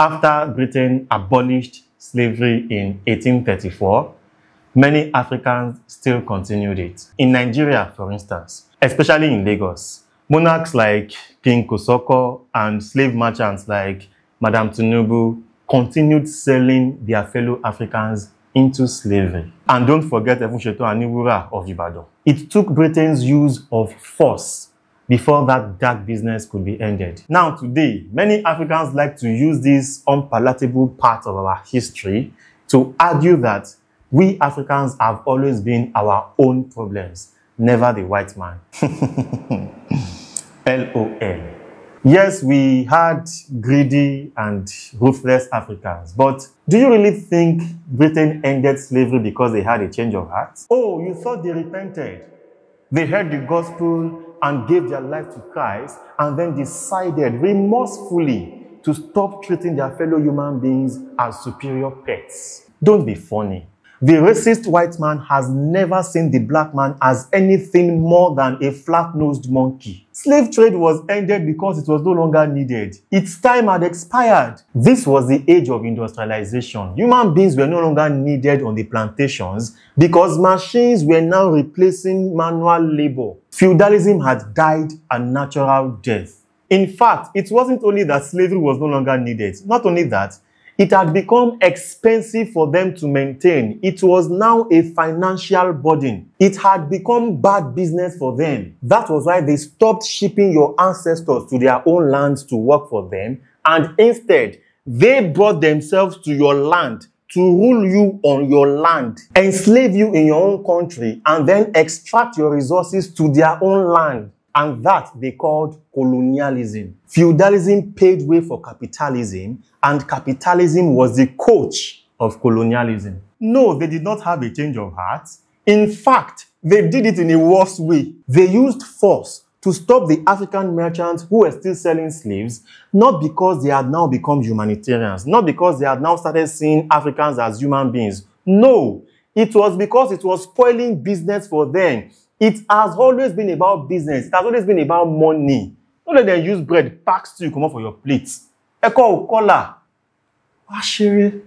After Britain abolished slavery in 1834, many Africans still continued it. In Nigeria, for instance, especially in Lagos, monarchs like King Kosoko and slave merchants like Madam Tinubu continued selling their fellow Africans into slavery. And don't forget Efusheto Aniwura of Ibadan. It took Britain's use of force before that dark business could be ended. Now today, many Africans like to use this unpalatable part of our history to argue that we Africans have always been our own problems, never the white man. LOL. Yes, we had greedy and ruthless Africans, but do you really think Britain ended slavery because they had a change of heart? Oh, you thought they repented. They heard the gospel and gave their life to Christ and then decided remorsefully to stop treating their fellow human beings as superior pets. Don't be funny. The racist white man has never seen the black man as anything more than a flat-nosed monkey. Slave trade was ended because it was no longer needed. Its time had expired. This was the age of industrialization. Human beings were no longer needed on the plantations because machines were now replacing manual labor. Feudalism had died a natural death. In fact, it wasn't only that slavery was no longer needed. Not only that, it had become expensive for them to maintain. It was now a financial burden. It had become bad business for them. That was why they stopped shipping your ancestors to their own lands to work for them, and instead, they brought themselves to your land to rule you on your land, enslave you in your own country, and then extract your resources to their own land. And that they called colonialism. Feudalism paved way for capitalism, and capitalism was the coach of colonialism. No, they did not have a change of heart. In fact, they did it in a worse way. They used force to stop the African merchants who were still selling slaves, not because they had now become humanitarians, not because they had now started seeing Africans as human beings. No, it was because it was spoiling business for them. It has always been about business. It has always been about money. Don't let them use bread, pack stew, come up for your plates. Eko Okola. Ashiri.